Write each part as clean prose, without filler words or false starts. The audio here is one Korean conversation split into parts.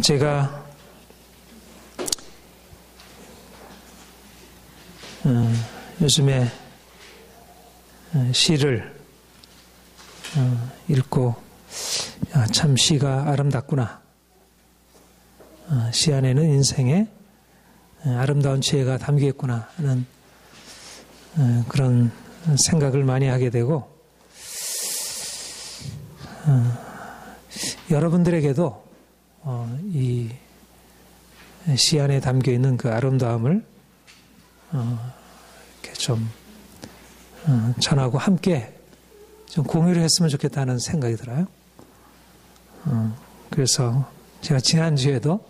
제가 요즘에 시를 읽고 참 시가 아름답구나. 시 안에는 인생의 아름다운 지혜가 담겨 있구나 하는 그런 생각을 많이 하게 되고, 여러분들에게도 이 시 안에 담겨 있는 그 아름다움을 이렇게 좀 전하고 함께 좀 공유를 했으면 좋겠다는 생각이 들어요. 그래서 제가 지난주에도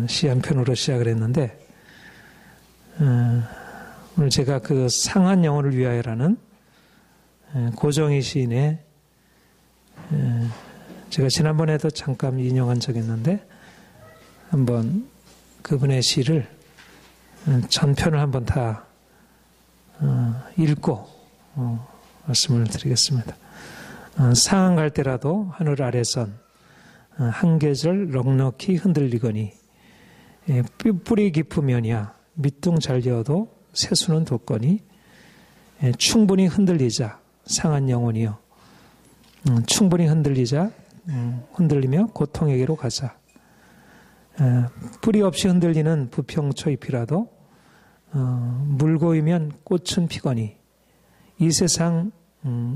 시 한 편으로 시작을 했는데, 오늘 제가 그 상한 영혼을 위하여라는 고정희 시인의, 제가 지난번에도 잠깐 인용한 적이 있는데 한번 그분의 시를 전편을 한번 다 읽고 말씀을 드리겠습니다. 상한 갈 때라도 하늘 아래선 한 계절 넉넉히 흔들리거니, 뿌리 깊으면야 밑둥 잘려도 새수는 돋거니, 충분히 흔들리자 상한 영혼이여, 충분히 흔들리자, 흔들리며 고통에게로 가자. 뿌리 없이 흔들리는 부평초잎이라도 물고이면 꽃은 피거니, 이 세상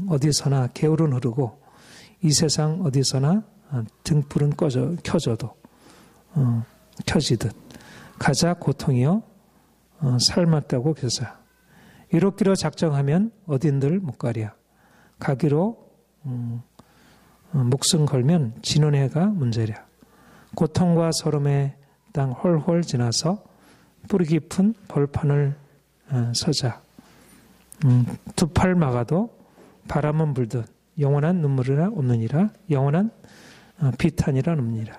어디서나 개울은 흐르고, 이 세상 어디서나 등불은 켜져도 켜지듯 가자 고통이여 삶았다고 교사. 이롭기로 작정하면 어딘들 못 가랴. 가기로 목숨 걸면 지는 해가 문제랴. 고통과 서름의 땅 홀홀 지나서 뿌리 깊은 벌판을 서자. 두 팔 막아도 바람은 불듯 영원한 눈물이라 없느니라. 영원한 비탄이라 없느니라.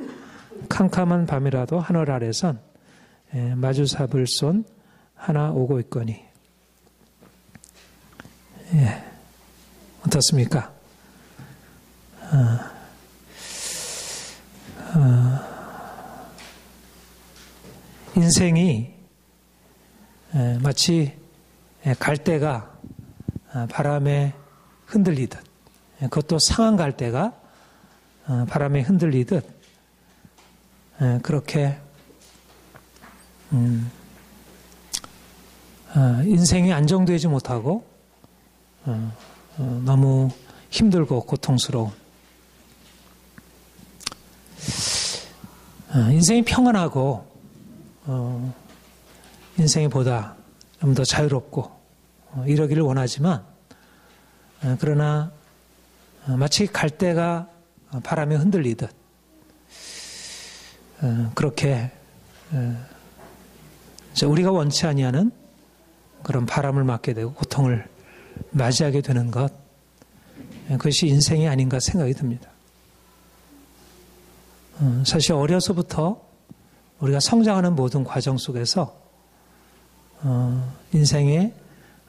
캄캄한 밤이라도 하늘 아래선 마주 잡을 손 하나 오고 있거니. 어떻습니까? 인생이 마치 갈대가 바람에 흔들리듯, 그것도 상한 갈대가 바람에 흔들리듯, 그렇게 인생이 안정되지 못하고 너무 힘들고 고통스러운, 인생이 평안하고 인생이 보다 좀 더 자유롭고 이러기를 원하지만, 그러나 마치 갈대가 바람에 흔들리듯 그렇게 우리가 원치 아니하는 그런 바람을 맞게 되고 고통을 맞이하게 되는 것, 그것이 인생이 아닌가 생각이 듭니다. 사실 어려서부터 우리가 성장하는 모든 과정 속에서 인생의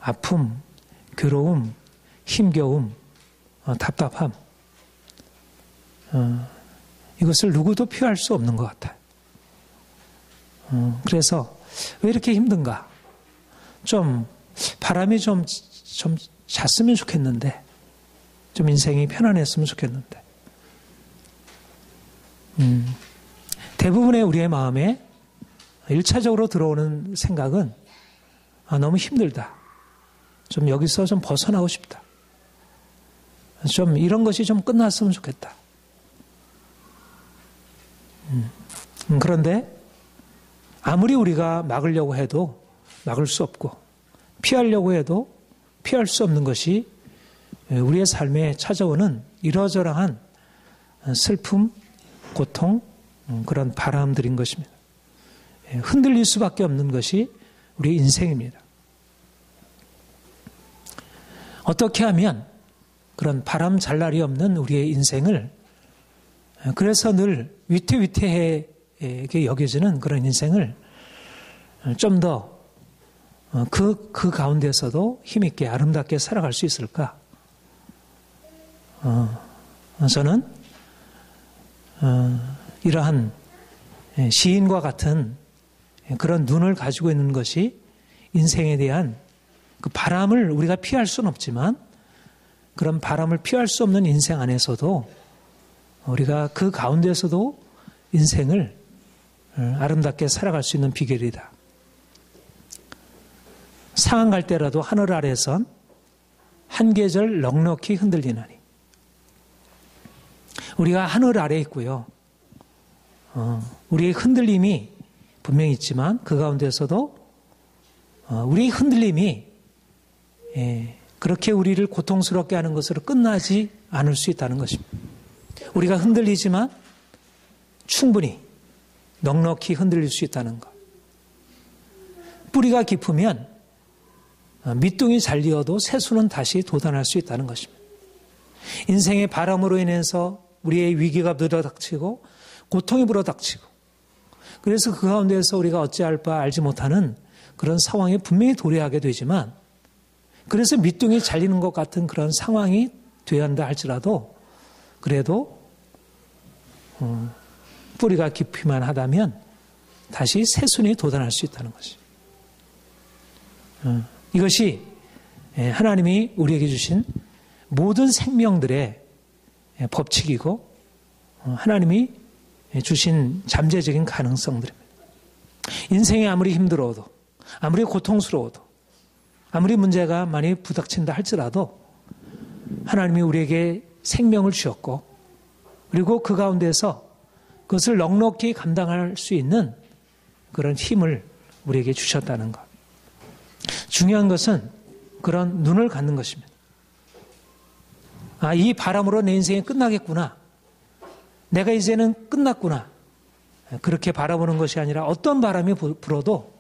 아픔, 괴로움, 힘겨움, 답답함, 이것을 누구도 피할 수 없는 것 같아요. 그래서 왜 이렇게 힘든가? 좀 바람이 좀 잤으면 좋겠는데, 좀 인생이 편안했으면 좋겠는데, 대부분의 우리의 마음에 1차적으로 들어오는 생각은 너무 힘들다. 좀 여기서 좀 벗어나고 싶다. 좀 이런 것이 좀 끝났으면 좋겠다. 그런데 아무리 우리가 막으려고 해도 막을 수 없고, 피하려고 해도 피할 수 없는 것이 우리의 삶에 찾아오는 이러저러한 슬픔, 고통, 그런 바람들인 것입니다. 흔들릴 수밖에 없는 것이 우리 인생입니다. 어떻게 하면 그런 바람잘날이 없는 우리의 인생을, 그래서 늘 위태위태하게 여겨지는 그런 인생을 좀 더 그 가운데서도 힘있게 아름답게 살아갈 수 있을까? 저는 이러한 시인과 같은 그런 눈을 가지고 있는 것이 인생에 대한 그 바람을 우리가 피할 수는 없지만 그런 바람을 피할 수 없는 인생 안에서도 우리가 그 가운데서도 인생을 아름답게 살아갈 수 있는 비결이다. 상한 갈 때라도 하늘 아래선 한 계절 넉넉히 흔들리나니. 우리가 하늘 아래에 있고요. 우리의 흔들림이 분명히 있지만 그 가운데서도 우리의 흔들림이 그렇게 우리를 고통스럽게 하는 것으로 끝나지 않을 수 있다는 것입니다. 우리가 흔들리지만 충분히 넉넉히 흔들릴 수 있다는 것. 뿌리가 깊으면 밑둥이 잘리어도 새수는 다시 돋아날 수 있다는 것입니다. 인생의 바람으로 인해서 우리의 위기가 불어닥치고 고통이 불어닥치고 그래서 그 가운데서 우리가 어찌할 바 알지 못하는 그런 상황에 분명히 도래하게 되지만 그래서 밑둥이 잘리는 것 같은 그런 상황이 되어야 한다 할지라도 그래도 뿌리가 깊이만 하다면 다시 새순이 돋아날 수 있다는 것입니다. 이것이 하나님이 우리에게 주신 모든 생명들의 법칙이고 하나님이 주신 잠재적인 가능성들입니다. 인생이 아무리 힘들어도 아무리 고통스러워도 아무리 문제가 많이 부닥친다 할지라도 하나님이 우리에게 생명을 주셨고 그리고 그 가운데서 그것을 넉넉히 감당할 수 있는 그런 힘을 우리에게 주셨다는 것. 중요한 것은 그런 눈을 갖는 것입니다. 이 바람으로 내 인생이 끝나겠구나. 내가 이제는 끝났구나. 그렇게 바라보는 것이 아니라 어떤 바람이 불어도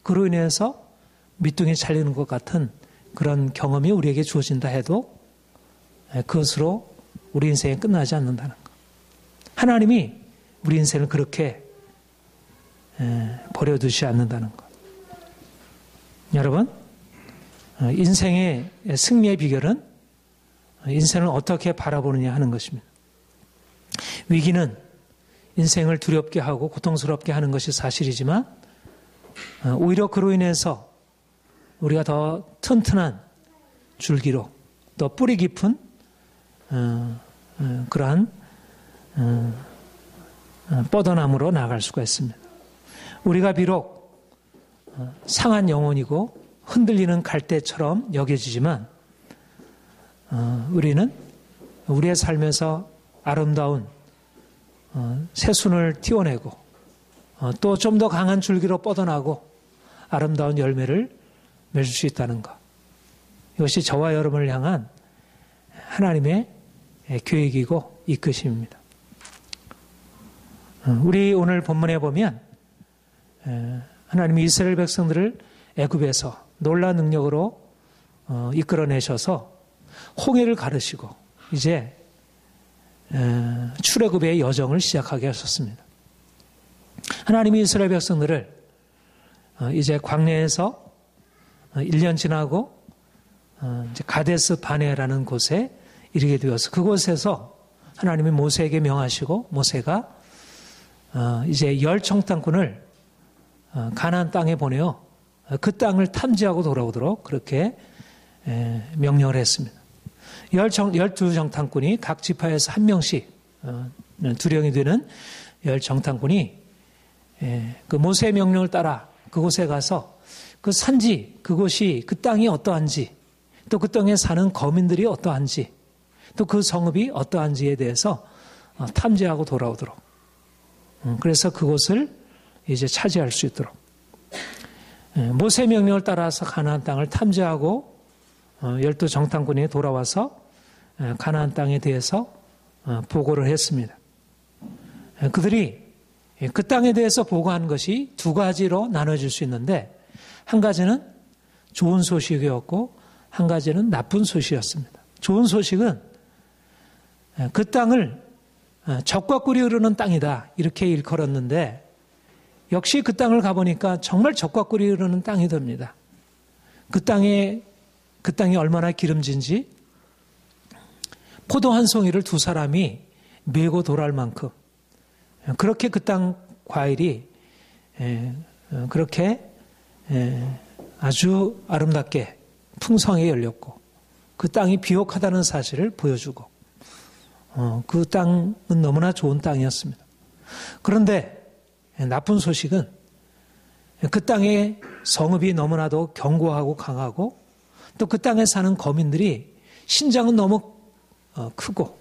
그로 인해서 밑둥이 잘리는 것 같은 그런 경험이 우리에게 주어진다 해도 그것으로 우리 인생이 끝나지 않는다는 것. 하나님이 우리 인생을 그렇게 버려두지 않는다는 것. 여러분, 인생의 승리의 비결은 인생을 어떻게 바라보느냐 하는 것입니다. 위기는 인생을 두렵게 하고 고통스럽게 하는 것이 사실이지만 오히려 그로 인해서 우리가 더 튼튼한 줄기로 또 뿌리 깊은 그러한 뻗어남으로 나아갈 수가 있습니다. 우리가 비록 상한 영혼이고 흔들리는 갈대처럼 여겨지지만 우리는 우리의 삶에서 아름다운 새순을 틔워내고 또 좀 더 강한 줄기로 뻗어나고 아름다운 열매를 맺을 수 있다는 것. 이것이 저와 여러분을 향한 하나님의 계획이고 이끄심입니다. 우리 오늘 본문에 보면 하나님이 이스라엘 백성들을 애굽에서 놀라운 능력으로 이끌어내셔서 홍해를 가르시고 이제 출애굽의 여정을 시작하게 하셨습니다. 하나님이 이스라엘 백성들을 이제 광야에서 1년 지나고 이제 가데스 바네라는 곳에 이르게 되어서 그곳에서 하나님이 모세에게 명하시고 모세가 이제 10청탄꾼을 가나안 땅에 보내어 그 땅을 탐지하고 돌아오도록 그렇게 명령을 했습니다. 12정탐꾼이 각 지파에서 한 명씩 두령이 되는 10정탐꾼이 그 모세의 명령을 따라 그곳에 가서 그 산지, 그곳이 그 땅이 어떠한지 또 그 땅에 사는 거민들이 어떠한지 또 그 성읍이 어떠한지에 대해서 탐지하고 돌아오도록 그래서 그곳을 이제 차지할 수 있도록 모세 명령을 따라서 가나안 땅을 탐지하고 12정탐꾼이 돌아와서 가나안 땅에 대해서 보고를 했습니다. 그들이 그 땅에 대해서 보고한 것이 두 가지로 나눠질 수 있는데 한 가지는 좋은 소식이었고 한 가지는 나쁜 소식이었습니다. 좋은 소식은 그 땅을 젖과 꿀이 흐르는 땅이다 이렇게 일컬었는데 역시 그 땅을 가보니까 정말 젖과 꿀이 흐르는 땅이 됩니다. 그 땅이 얼마나 기름진지 포도 한 송이를 두 사람이 메고 돌아올 만큼 그렇게 그 땅 과일이 그렇게 아주 아름답게 풍성하게 열렸고 그 땅이 비옥하다는 사실을 보여주고 그 땅은 너무나 좋은 땅이었습니다. 그런데 나쁜 소식은 그 땅의 성읍이 너무나도 견고하고 강하고 또 그 땅에 사는 거민들이 신장은 너무 크고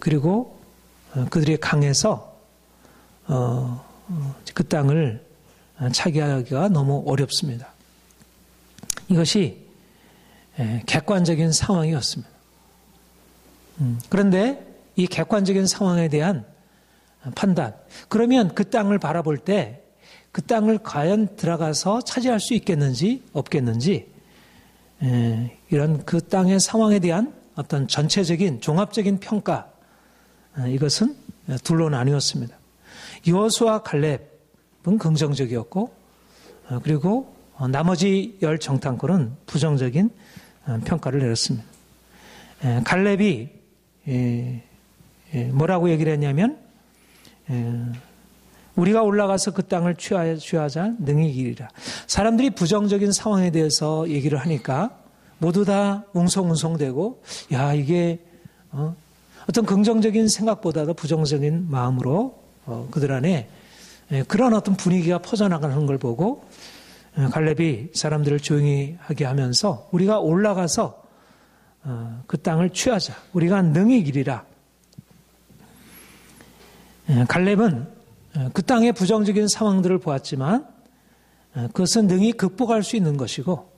그리고 그들이 강해서 그 땅을 차지하기가 너무 어렵습니다. 이것이 객관적인 상황이었습니다. 그런데 이 객관적인 상황에 대한 판단, 그러면 그 땅을 바라볼 때 그 땅을 과연 들어가서 차지할 수 있겠는지 없겠는지 이런 그 땅의 상황에 대한 어떤 전체적인 종합적인 평가, 이것은 둘로 나뉘었습니다. 여호수아 갈렙은 긍정적이었고 그리고 나머지 10 정탐꾼은 부정적인 평가를 내렸습니다. 갈렙이 뭐라고 얘기를 했냐면 우리가 올라가서 그 땅을 취하자 능히 이기리라. 사람들이 부정적인 상황에 대해서 얘기를 하니까 모두 다 웅성웅성대고 이게 어떤 긍정적인 생각보다도 부정적인 마음으로 그들 안에 그런 어떤 분위기가 퍼져나가는 걸 보고 갈렙이 사람들을 조용히 하게 하면서 우리가 올라가서 그 땅을 취하자. 우리가 능히 이기리라. 갈렙은 그 땅의 부정적인 상황들을 보았지만 그것은 능히 극복할 수 있는 것이고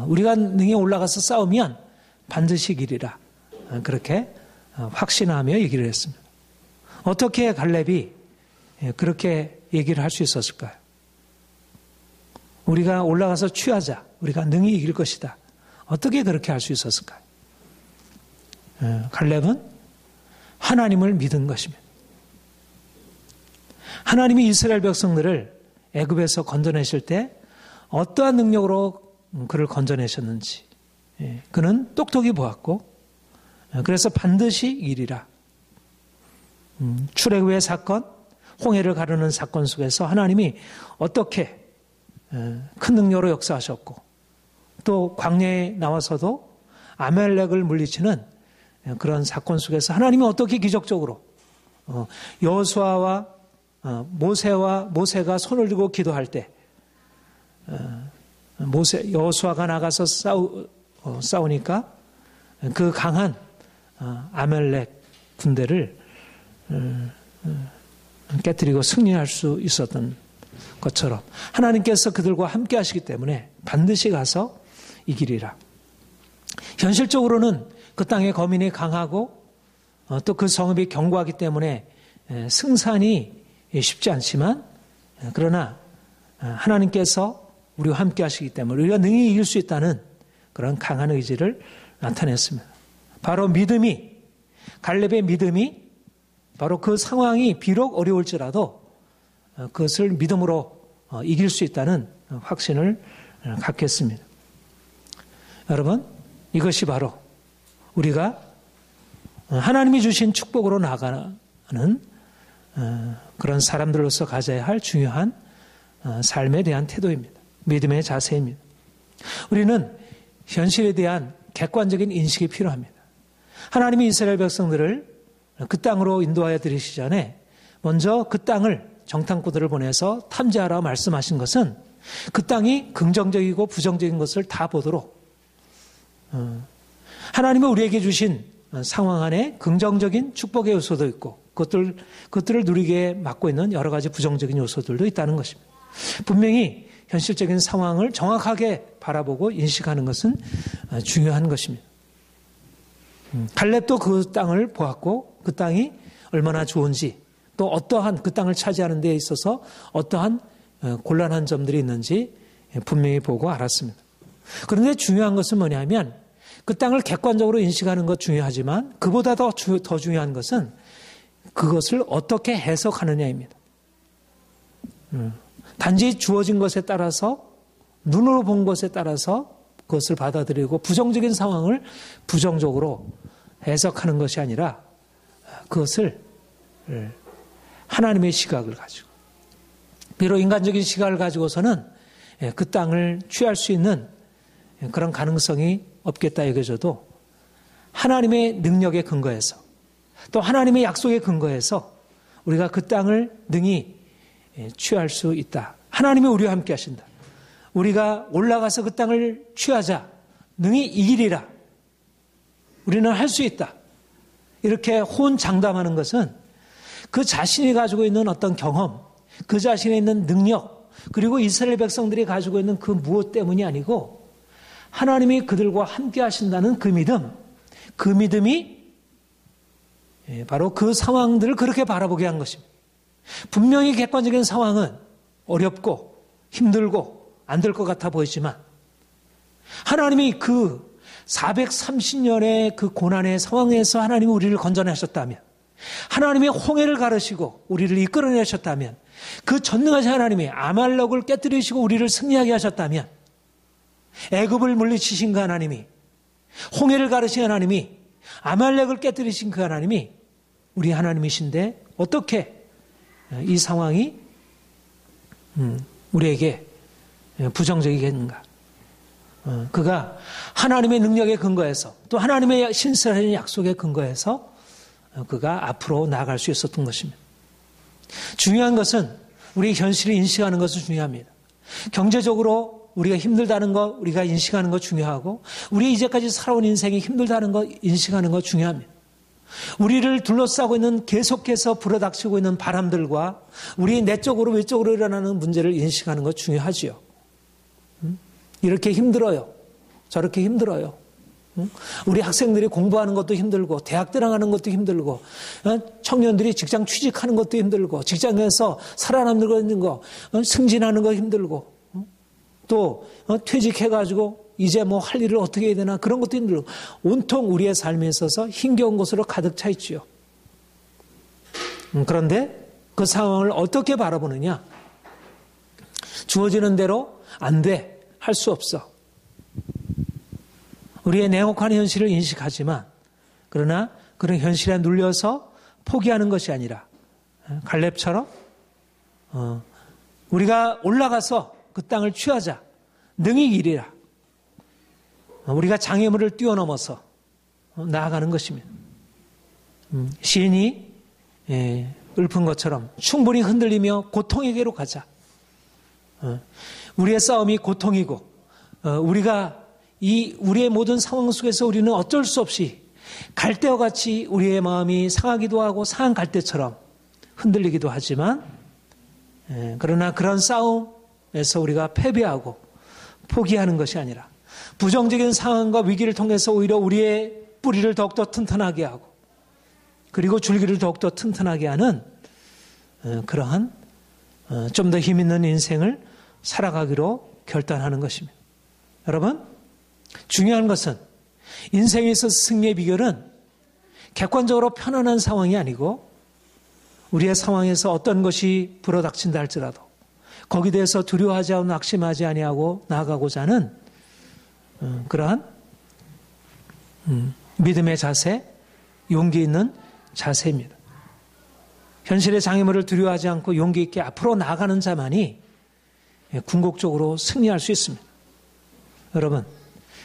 우리가 능히 올라가서 싸우면 반드시 이기리라. 그렇게 확신하며 얘기를 했습니다. 어떻게 갈렙이 그렇게 얘기를 할 수 있었을까요? 우리가 올라가서 취하자. 우리가 능히 이길 것이다. 어떻게 그렇게 할 수 있었을까요? 갈렙은 하나님을 믿은 것입니다. 하나님이 이스라엘 백성들을 애굽에서 건져내실 때 어떠한 능력으로 그를 건져내셨는지 그는 똑똑히 보았고 그래서 반드시 이기리라. 출애굽의 사건, 홍해를 가르는 사건 속에서 하나님이 어떻게 큰 능력으로 역사하셨고 또 광야에 나와서도 아말렉을 물리치는 그런 사건 속에서 하나님이 어떻게 기적적으로 여호수아와 모세가 손을 들고 기도할 때 여호수아가 나가서 싸우니까 그 강한 아말렉 군대를 깨뜨리고 승리할 수 있었던 것처럼 하나님께서 그들과 함께 하시기 때문에 반드시 가서 이기리라. 현실적으로는 그 땅의 거민이 강하고 또 그 성읍이 견고하기 때문에 승산이 쉽지 않지만 그러나 하나님께서 우리와 함께 하시기 때문에 우리가 능히 이길 수 있다는 그런 강한 의지를 나타냈습니다. 바로 갈렙의 믿음이 바로 그 상황이 비록 어려울지라도 그것을 믿음으로 이길 수 있다는 확신을 갖게 했습니다. 여러분, 이것이 바로 우리가 하나님이 주신 축복으로 나아가는 그런 사람들로서 가져야 할 중요한 삶에 대한 태도입니다. 믿음의 자세입니다. 우리는 현실에 대한 객관적인 인식이 필요합니다. 하나님이 이스라엘 백성들을 그 땅으로 인도하여 들이시기 전에 먼저 그 땅을 정탐꾼들을 보내서 탐지하라 말씀하신 것은 그 땅이 긍정적이고 부정적인 것을 다 보도록 하나님이 우리에게 주신 상황 안에 긍정적인 축복의 요소도 있고 그것들을 누리게 막고 있는 여러 가지 부정적인 요소들도 있다는 것입니다. 분명히 현실적인 상황을 정확하게 바라보고 인식하는 것은 중요한 것입니다. 갈렙도 그 땅을 보았고 그 땅이 얼마나 좋은지 또 어떠한 그 땅을 차지하는 데 있어서 어떠한 곤란한 점들이 있는지 분명히 보고 알았습니다. 그런데 중요한 것은 뭐냐면 그 땅을 객관적으로 인식하는 것 중요하지만 그보다 더 중요한 것은 그것을 어떻게 해석하느냐입니다. 단지 주어진 것에 따라서 눈으로 본 것에 따라서 그것을 받아들이고 부정적인 상황을 부정적으로 해석하는 것이 아니라 그것을 하나님의 시각을 가지고, 비록 인간적인 시각을 가지고서는 그 땅을 취할 수 있는 그런 가능성이 없겠다 여겨져도 하나님의 능력에 근거해서 또 하나님의 약속에 근거해서 우리가 그 땅을 능히 취할 수 있다. 하나님이 우리와 함께 하신다. 우리가 올라가서 그 땅을 취하자. 능히 이기리라. 우리는 할 수 있다. 이렇게 호언장담하는 것은 그 자신이 가지고 있는 어떤 경험, 그 자신에 있는 능력, 그리고 이스라엘 백성들이 가지고 있는 그 무엇 때문이 아니고 하나님이 그들과 함께 하신다는 그 믿음이 바로 그 상황들을 그렇게 바라보게 한 것입니다. 분명히 객관적인 상황은 어렵고 힘들고 안 될 것 같아 보이지만 하나님이 그 430년의 그 고난의 상황에서 하나님이 우리를 건져내셨다면, 하나님이 홍해를 가르시고 우리를 이끌어내셨다면, 그 전능하신 하나님이 아말렉을 깨뜨리시고 우리를 승리하게 하셨다면, 애굽을 물리치신 그 하나님이, 홍해를 가르신 하나님이, 아말렉을 깨뜨리신 그 하나님이 우리 하나님이신데 어떻게 이 상황이 우리에게 부정적이겠는가? 그가 하나님의 능력에 근거해서 또 하나님의 신실한 약속에 근거해서 그가 앞으로 나아갈 수 있었던 것입니다. 중요한 것은 우리 현실을 인식하는 것이 중요합니다. 경제적으로 우리가 힘들다는 것 우리가 인식하는 것 중요하고, 우리 이제까지 살아온 인생이 힘들다는 것 인식하는 것 중요합니다. 우리를 둘러싸고 있는 계속해서 불어닥치고 있는 바람들과 우리 내적으로 외적으로 일어나는 문제를 인식하는 것 중요하지요. 이렇게 힘들어요. 저렇게 힘들어요. 우리 학생들이 공부하는 것도 힘들고, 대학 들어가는 것도 힘들고, 청년들이 직장 취직하는 것도 힘들고, 직장에서 살아남는 거, 승진하는 거 힘들고, 또 퇴직해가지고 이제 뭐 할 일을 어떻게 해야 되나 그런 것도 힘들고, 온통 우리의 삶에 있어서 힘겨운 것으로 가득 차 있지요. 그런데 그 상황을 어떻게 바라보느냐? 주어지는 대로 안 돼. 할 수 없어. 우리의 냉혹한 현실을 인식하지만, 그러나 그런 현실에 눌려서 포기하는 것이 아니라 갈렙처럼 우리가 올라가서 그 땅을 취하자. 능히 이리라. 우리가 장애물을 뛰어넘어서 나아가는 것입니다. 시인이 읊은 것처럼 충분히 흔들리며 고통에게로 가자. 우리의 싸움이 고통이고, 우리의 모든 상황 속에서 우리는 어쩔 수 없이 갈대와 같이 우리의 마음이 상하기도 하고 상한 갈대처럼 흔들리기도 하지만, 그러나 그런 싸움에서 우리가 패배하고 포기하는 것이 아니라 부정적인 상황과 위기를 통해서 오히려 우리의 뿌리를 더욱더 튼튼하게 하고, 그리고 줄기를 더욱더 튼튼하게 하는 그러한 좀 더 힘 있는 인생을 살아가기로 결단하는 것입니다. 여러분, 중요한 것은 인생에 있어서 승리의 비결은 객관적으로 편안한 상황이 아니고, 우리의 상황에서 어떤 것이 불어닥친다 할지라도 거기에 대해서 두려워하지 않고 낙심하지 아니하고 나아가고자 하는 그러한 믿음의 자세, 용기 있는 자세입니다. 현실의 장애물을 두려워하지 않고 용기 있게 앞으로 나아가는 자만이 궁극적으로 승리할 수 있습니다. 여러분,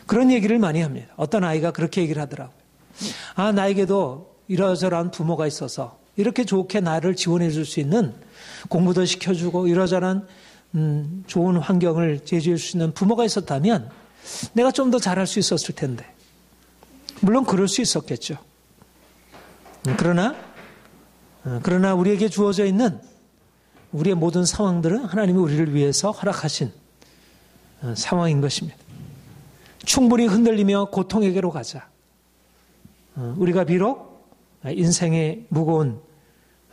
그런 얘기를 많이 합니다. 어떤 아이가 그렇게 얘기를 하더라고요. 나에게도 이러저러한 부모가 있어서 이렇게 좋게 나를 지원해 줄 수 있는, 공부도 시켜주고 이러저러한 좋은 환경을 제시해 줄 수 있는 부모가 있었다면 내가 좀 더 잘할 수 있었을 텐데. 물론 그럴 수 있었겠죠. 그러나 우리에게 주어져 있는 우리의 모든 상황들은 하나님이 우리를 위해서 허락하신 상황인 것입니다. 충분히 흔들리며 고통에게로 가자. 우리가 비록 인생의 무거운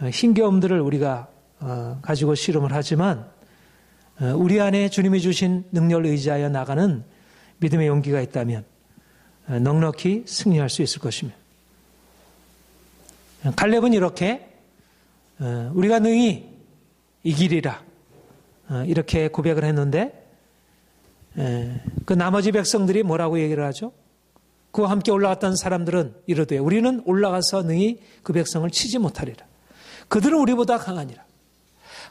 힘겨움들을 우리가 가지고 씨름을 하지만, 우리 안에 주님이 주신 능력을 의지하여 나가는 믿음의 용기가 있다면 넉넉히 승리할 수 있을 것입니다. 갈렙은 이렇게 우리가 능히 이기리라 이렇게 고백을 했는데, 그 나머지 백성들이 뭐라고 얘기를 하죠? 그와 함께 올라갔던 사람들은 이르되 우리는 올라가서 너희 그 백성을 치지 못하리라. 그들은 우리보다 강하니라.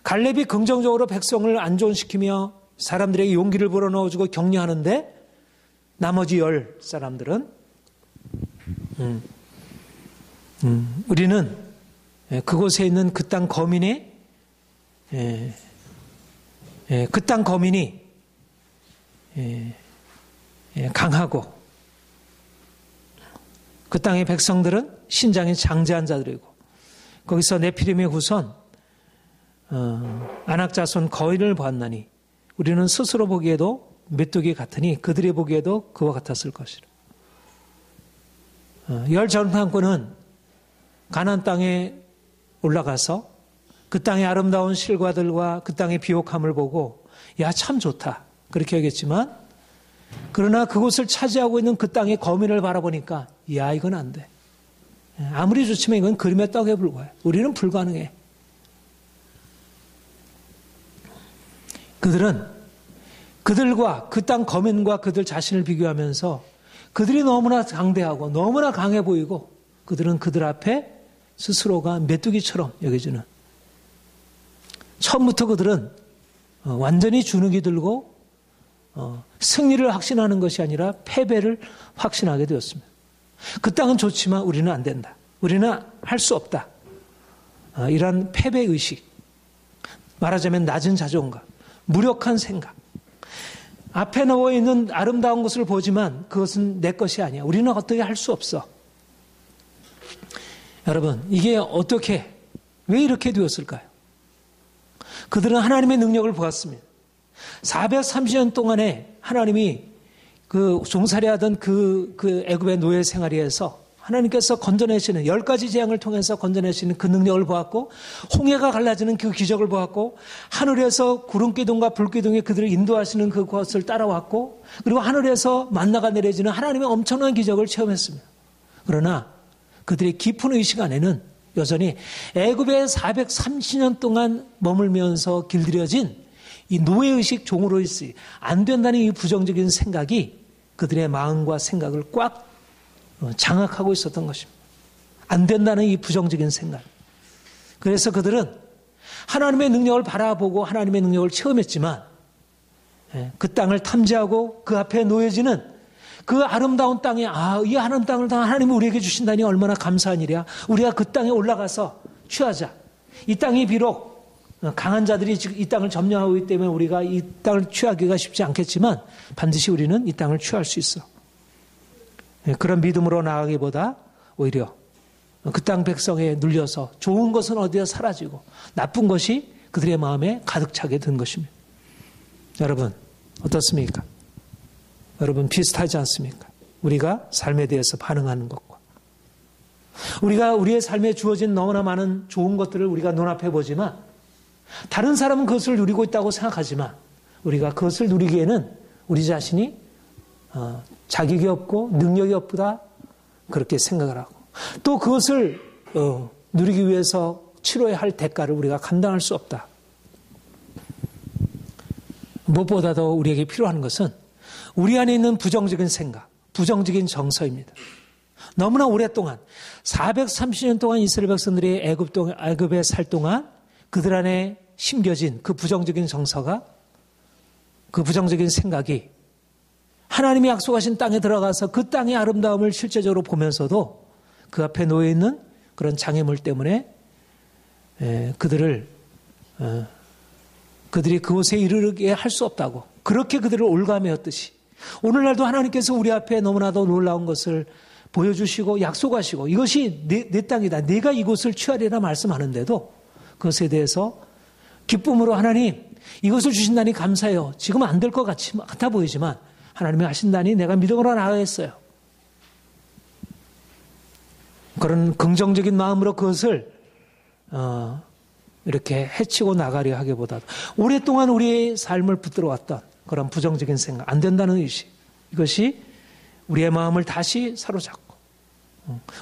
갈렙이 긍정적으로 백성을 안전시키며 사람들에게 용기를 불어넣어주고 격려하는데 나머지 10사람들은 우리는 그곳에 있는 그 땅 거민이 그 땅 거민이 강하고 그 땅의 백성들은 신장이 장대한 자들이고 거기서 네피림의 후손 아낙 자손 거인을 보았나니 우리는 스스로 보기에도 메뚜기 같으니 그들이 보기에도 그와 같았을 것이라. 열 전판꾼은 가나안 땅에 올라가서 그 땅의 아름다운 실과들과 그 땅의 비옥함을 보고 야, 참 좋다 그렇게 여겼지만 그러나 그곳을 차지하고 있는 그 땅의 거민을 바라보니까 야, 이건 안 돼. 아무리 좋지만 이건 그림의 떡에 불과해. 우리는 불가능해. 그들은 그들과 그 땅 거민과 그들 자신을 비교하면서 그들이 너무나 강대하고 너무나 강해 보이고 그들은 그들 앞에 스스로가 메뚜기처럼 여겨지는, 처음부터 그들은 완전히 주눅이 들고 승리를 확신하는 것이 아니라 패배를 확신하게 되었습니다. 그 땅은 좋지만 우리는 안 된다. 우리는 할 수 없다. 이런 패배의식, 말하자면 낮은 자존감, 무력한 생각, 앞에 놓여 있는 아름다운 것을 보지만 그것은 내 것이 아니야. 우리는 어떻게 할 수 없어. 여러분, 이게 어떻게, 왜 이렇게 되었을까요? 그들은 하나님의 능력을 보았습니다. 430년 동안에 하나님이 그 종살이하던 그 애굽의 노예 생활에서 하나님께서 건져내시는 10가지 재앙을 통해서 건져내시는 그 능력을 보았고, 홍해가 갈라지는 그 기적을 보았고, 하늘에서 구름기둥과 불기둥이 그들을 인도하시는 그것을 따라왔고, 그리고 하늘에서 만나가 내려지는 하나님의 엄청난 기적을 체험했습니다. 그러나 그들의 깊은 의식 안에는 여전히 애굽에 430년 동안 머물면서 길들여진 이 노예의식, 종으로서 안 된다는 이 부정적인 생각이 그들의 마음과 생각을 꽉 장악하고 있었던 것입니다. 안 된다는 이 부정적인 생각. 그래서 그들은 하나님의 능력을 바라보고 하나님의 능력을 체험했지만 그 땅을 탐지하고 그 앞에 놓여지는 그 아름다운 땅에, 이 아름다운 땅을 하나님이 우리에게 주신다니 얼마나 감사한 일이야. 우리가 그 땅에 올라가서 취하자. 이 땅이 비록 강한 자들이 이 땅을 점령하고 있기 때문에 우리가 이 땅을 취하기가 쉽지 않겠지만 반드시 우리는 이 땅을 취할 수 있어. 그런 믿음으로 나아가기보다 오히려 그 땅 백성에 눌려서 좋은 것은 어디에 사라지고 나쁜 것이 그들의 마음에 가득 차게 된 것입니다. 여러분, 어떻습니까? 여러분, 비슷하지 않습니까? 우리가 삶에 대해서 반응하는 것과 우리가 우리의 삶에 주어진 너무나 많은 좋은 것들을 우리가 눈앞에 보지만 다른 사람은 그것을 누리고 있다고 생각하지만 우리가 그것을 누리기에는 우리 자신이 자격이 없고 능력이 없다 그렇게 생각을 하고 또 그것을 누리기 위해서 치러야 할 대가를 우리가 감당할 수 없다. 무엇보다도 우리에게 필요한 것은 우리 안에 있는 부정적인 생각, 부정적인 정서입니다. 너무나 오랫동안 430년 동안 이스라엘 백성들이 애굽에 살 동안 그들 안에 심겨진 그 부정적인 정서가, 그 부정적인 생각이 하나님이 약속하신 땅에 들어가서 그 땅의 아름다움을 실제적으로 보면서도 그 앞에 놓여있는 그런 장애물 때문에 그들이 그곳에 이르게 할 수 없다고 그렇게 그들을 올가매었듯이 오늘날도 하나님께서 우리 앞에 너무나도 놀라운 것을 보여주시고 약속하시고 이것이 내 땅이다. 내가 이곳을 취하리라 말씀하는데도 그것에 대해서 기쁨으로 하나님 이것을 주신다니 감사해요. 지금 안 될 것 같아 보이지만 하나님이 하신다니 내가 믿음으로 나아가겠어요. 그런 긍정적인 마음으로 그것을 이렇게 해치고 나가려 하기보다도 오랫동안 우리의 삶을 붙들어왔던 그런 부정적인 생각, 안 된다는 의식, 이것이 우리의 마음을 다시 사로잡고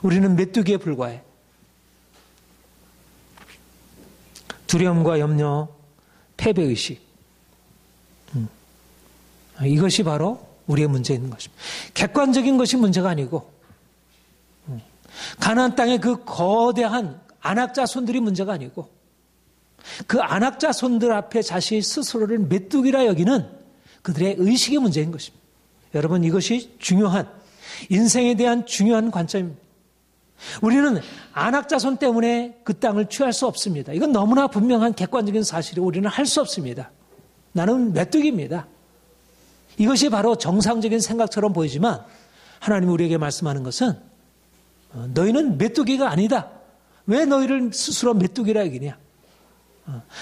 우리는 메뚜기에 불과해. 두려움과 염려, 패배의식, 이것이 바로 우리의 문제 있는 것입니다. 객관적인 것이 문제가 아니고 가나안 땅의 그 거대한 안악자손들이 문제가 아니고 그 안악자손들 앞에 자신이 스스로를 메뚜기라 여기는 그들의 의식의 문제인 것입니다. 여러분, 이것이 중요한 인생에 대한 중요한 관점입니다. 우리는 안악자손 때문에 그 땅을 취할 수 없습니다. 이건 너무나 분명한 객관적인 사실이 우리는 할 수 없습니다. 나는 메뚜기입니다. 이것이 바로 정상적인 생각처럼 보이지만 하나님이 우리에게 말씀하는 것은 너희는 메뚜기가 아니다. 왜 너희를 스스로 메뚜기라 여기냐?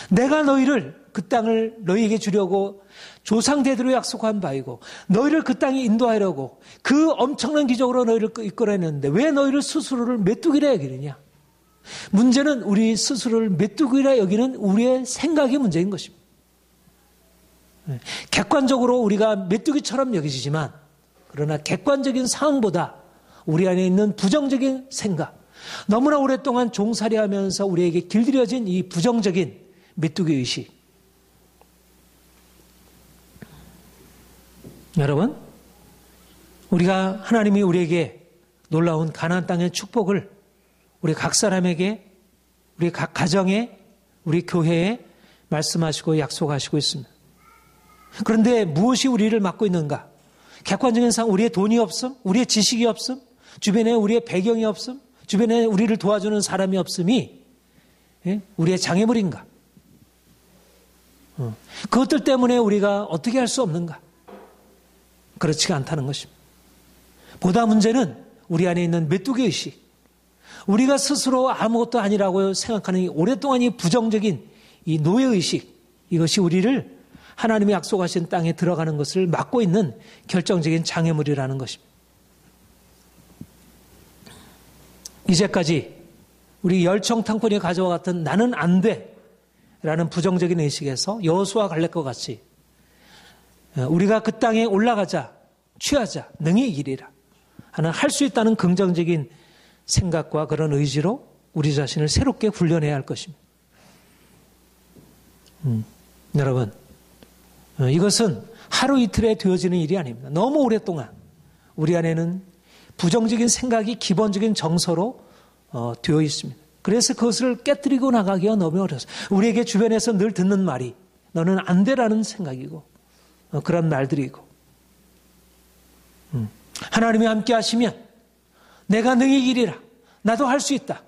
내가 너희를 그 땅을 너희에게 주려고 조상대대로 약속한 바이고 너희를 그 땅에 인도하려고 그 엄청난 기적으로 너희를 이끌어냈는데 왜 너희를 스스로를 메뚜기라 여기느냐? 문제는 우리 스스로를 메뚜기라 여기는 우리의 생각이 문제인 것입니다. 객관적으로 우리가 메뚜기처럼 여기지만 그러나 객관적인 상황보다 우리 안에 있는 부정적인 생각, 너무나 오랫동안 종살이하면서 우리에게 길들여진 이 부정적인 메뚜기 의식. 여러분, 우리가 하나님이 우리에게 놀라운 가나안 땅의 축복을 우리 각 사람에게, 우리 각 가정에, 우리 교회에 말씀하시고 약속하시고 있습니다. 그런데 무엇이 우리를 막고 있는가? 객관적인 상황, 우리의 돈이 없음, 우리의 지식이 없음, 주변에 우리의 배경이 없음, 주변에 우리를 도와주는 사람이 없음이 우리의 장애물인가? 그것들 때문에 우리가 어떻게 할 수 없는가? 그렇지가 않다는 것입니다. 보다 문제는 우리 안에 있는 메뚜기 의식, 우리가 스스로 아무것도 아니라고 생각하는 이 오랫동안 이 부정적인 이 노예의식, 이것이 우리를 하나님이 약속하신 땅에 들어가는 것을 막고 있는 결정적인 장애물이라는 것입니다. 이제까지 우리 열정탐꾼이 가져왔던 나는 안 돼 라는 부정적인 의식에서 여호수아 갈렙과 같이 우리가 그 땅에 올라가자, 취하자, 능히 이기리라 하는 할 수 있다는 긍정적인 생각과 그런 의지로 우리 자신을 새롭게 훈련해야 할 것입니다. 여러분, 이것은 하루 이틀에 되어지는 일이 아닙니다. 너무 오랫동안 우리 안에는 부정적인 생각이 기본적인 정서로 되어 있습니다. 그래서 그것을 깨뜨리고 나가기가 너무 어려워서 우리에게 주변에서 늘 듣는 말이 너는 안 되라는 생각이고 그런 말들이고 하나님이 함께 하시면 내가 능히 이기리라. 나도 할 수 있다.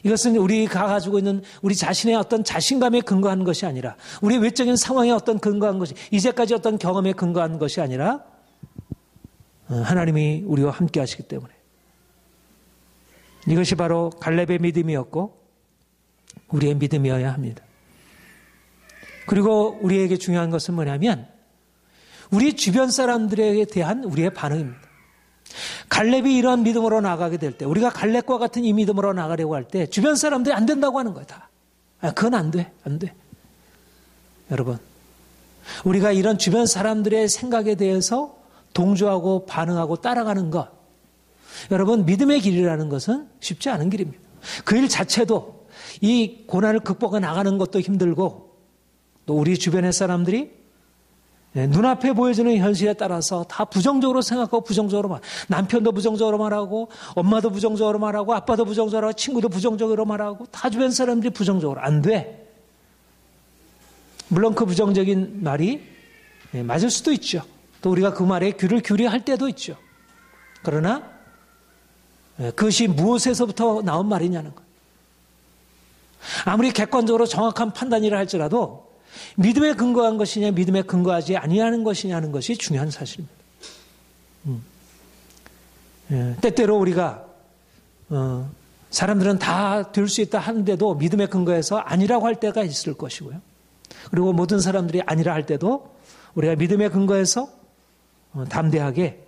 이것은 우리가 가지고 있는 우리 자신의 어떤 자신감에 근거한 것이 아니라 우리 외적인 상황에 어떤 근거한 것이 이제까지 어떤 경험에 근거한 것이 아니라 하나님이 우리와 함께 하시기 때문에 이것이 바로 갈렙의 믿음이었고 우리의 믿음이어야 합니다. 그리고 우리에게 중요한 것은 뭐냐면 우리 주변 사람들에 대한 우리의 반응입니다. 갈렙이 이러한 믿음으로 나가게 될 때 우리가 갈렙과 같은 이 믿음으로 나가려고 할 때 주변 사람들이 안 된다고 하는 거야 다. 그건 안 돼. 안 돼. 여러분, 우리가 이런 주변 사람들의 생각에 대해서 동조하고 반응하고 따라가는 것, 여러분, 믿음의 길이라는 것은 쉽지 않은 길입니다. 그 일 자체도 이 고난을 극복해 나가는 것도 힘들고 또 우리 주변의 사람들이 눈앞에 보여지는 현실에 따라서 다 부정적으로 생각하고 부정적으로 말, 남편도 부정적으로 말하고 엄마도 부정적으로 말하고 아빠도 부정적으로 말하고 친구도 부정적으로 말하고 다 주변 사람들이 부정적으로. 안 돼. 물론 그 부정적인 말이 맞을 수도 있죠. 또 우리가 그 말에 귀를 기울여 할 때도 있죠. 그러나 그것이 무엇에서부터 나온 말이냐는 것. 아무리 객관적으로 정확한 판단이라 할지라도 믿음에 근거한 것이냐 믿음에 근거하지 아니하는 것이냐는 것이 중요한 사실입니다. 때때로 우리가 사람들은 다 될 수 있다 하는데도 믿음에 근거해서 아니라고 할 때가 있을 것이고요. 그리고 모든 사람들이 아니라 할 때도 우리가 믿음에 근거해서 담대하게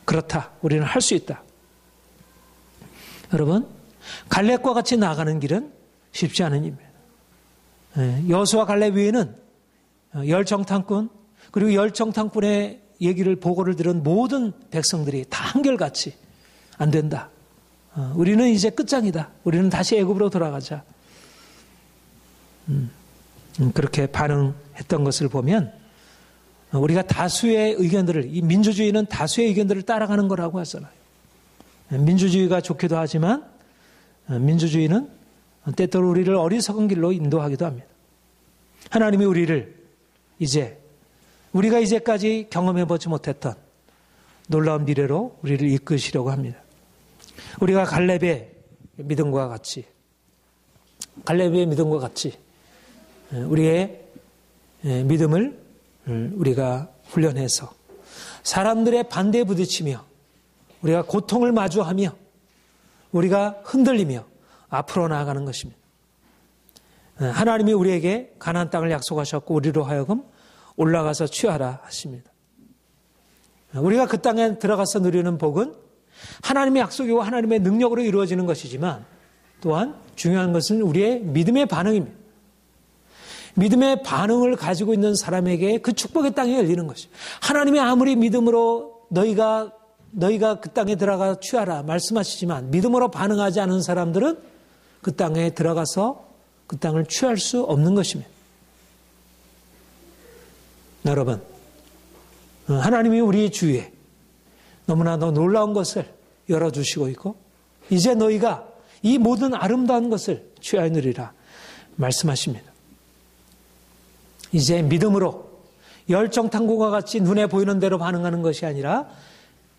그렇다. 우리는 할 수 있다. 여러분, 갈렙과 같이 나아가는 길은 쉽지 않은 일입니다. 여호수아 갈렙 외에는 열정탐꾼 그리고 열정탐꾼의 얘기를 보고를 들은 모든 백성들이 다 한결같이 안 된다. 우리는 이제 끝장이다. 우리는 다시 애굽으로 돌아가자. 그렇게 반응했던 것을 보면 우리가 다수의 의견들을, 이 민주주의는 다수의 의견들을 따라가는 거라고 하잖아요. 민주주의가 좋기도 하지만 민주주의는 때때로 우리를 어리석은 길로 인도하기도 합니다. 하나님이 우리를 우리가 이제까지 경험해보지 못했던 놀라운 미래로 우리를 이끄시려고 합니다. 우리가 갈렙의 믿음과 같이 우리의 믿음을 우리가 훈련해서 사람들의 반대에 부딪히며 우리가 고통을 마주하며 우리가 흔들리며 앞으로 나아가는 것입니다. 하나님이 우리에게 가나안 땅을 약속하셨고 우리로 하여금 올라가서 취하라 하십니다. 우리가 그 땅에 들어가서 누리는 복은 하나님의 약속이고 하나님의 능력으로 이루어지는 것이지만 또한 중요한 것은 우리의 믿음의 반응입니다. 믿음의 반응을 가지고 있는 사람에게 그 축복의 땅이 열리는 것이죠. 하나님이 아무리 믿음으로 너희가 그 땅에 들어가 취하라 말씀하시지만 믿음으로 반응하지 않은 사람들은 그 땅에 들어가서 그 땅을 취할 수 없는 것입니다. 여러분, 하나님이 우리 주위에 너무나도 놀라운 것을 열어주시고 있고 이제 너희가 이 모든 아름다운 것을 취하느리라 말씀하십니다. 이제 믿음으로 열정탕구가 같이 눈에 보이는 대로 반응하는 것이 아니라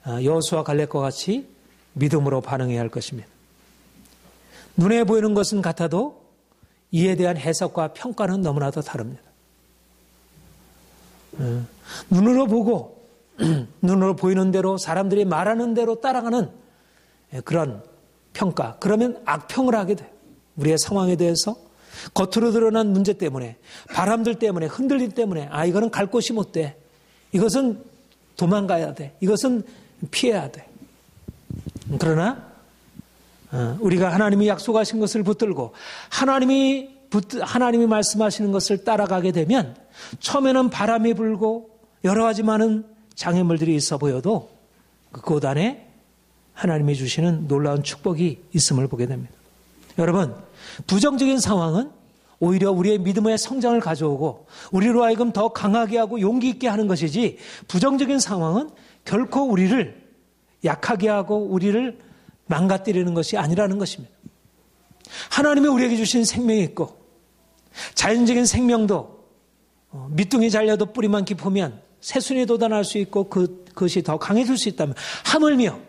여호수아 갈렙과 같이 믿음으로 반응해야 할 것입니다. 눈에 보이는 것은 같아도 이에 대한 해석과 평가는 너무나도 다릅니다. 눈으로 보고 눈으로 보이는 대로 사람들이 말하는 대로 따라가는 그런 평가, 그러면 악평을 하게 돼요. 우리의 상황에 대해서 겉으로 드러난 문제 때문에, 바람들 때문에, 흔들림 때문에 이거는 갈 곳이 못 돼. 이것은 도망가야 돼. 이것은 피해야 돼. 그러나 우리가 하나님이 약속하신 것을 붙들고 하나님이 말씀하시는 것을 따라가게 되면 처음에는 바람이 불고 여러 가지 많은 장애물들이 있어 보여도 그곳 안에 하나님이 주시는 놀라운 축복이 있음을 보게 됩니다. 여러분, 부정적인 상황은 오히려 우리의 믿음의 성장을 가져오고 우리로 하여금 더 강하게 하고 용기 있게 하는 것이지 부정적인 상황은 결코 우리를 약하게 하고 우리를 망가뜨리는 것이 아니라는 것입니다. 하나님이 우리에게 주신 생명이 있고 자연적인 생명도 밑둥이 잘려도 뿌리만 깊으면 새순이 돋아날 수 있고 그것이 더 강해질 수 있다면 하물며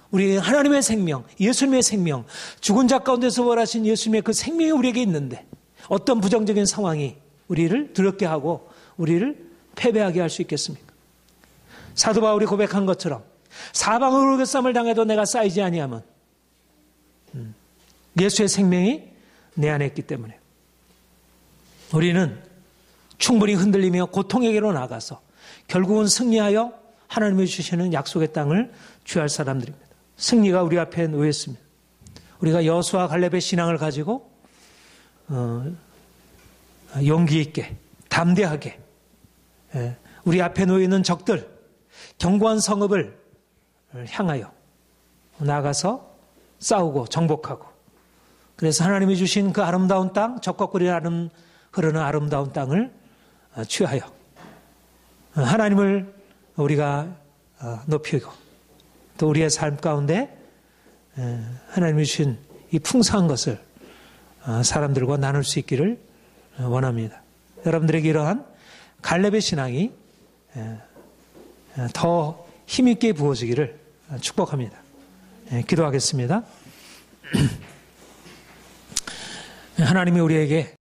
우리 하나님의 생명, 예수님의 생명, 죽은 자 가운데서 부활하신 예수님의 그 생명이 우리에게 있는데 어떤 부정적인 상황이 우리를 두렵게 하고 우리를 패배하게 할 수 있겠습니까? 사도 바울이 고백한 것처럼 사방으로 흑역삼을 당해도 내가 쌓이지 아니하면 예수의 생명이 내 안에 있기 때문에 우리는 충분히 흔들리며 고통에게로 나가서 결국은 승리하여 하나님이 주시는 약속의 땅을 취할 사람들입니다. 승리가 우리 앞에 놓여 있습니다. 우리가 여호수아 갈렙의 신앙을 가지고 용기 있게 담대하게 우리 앞에 놓여 있는 적들 견고한 성읍을 향하여 나가서 싸우고 정복하고 그래서 하나님이 주신 그 아름다운 땅, 적과 꿀이 흐르는 아름다운 땅을 취하여 하나님을 우리가 높이고 또 우리의 삶 가운데 하나님이 주신 이 풍성한 것을 사람들과 나눌 수 있기를 원합니다. 여러분들에게 이러한 갈렙의 신앙이 더 힘있게 부어지기를 축복합니다. 기도하겠습니다. 하나님이 우리에게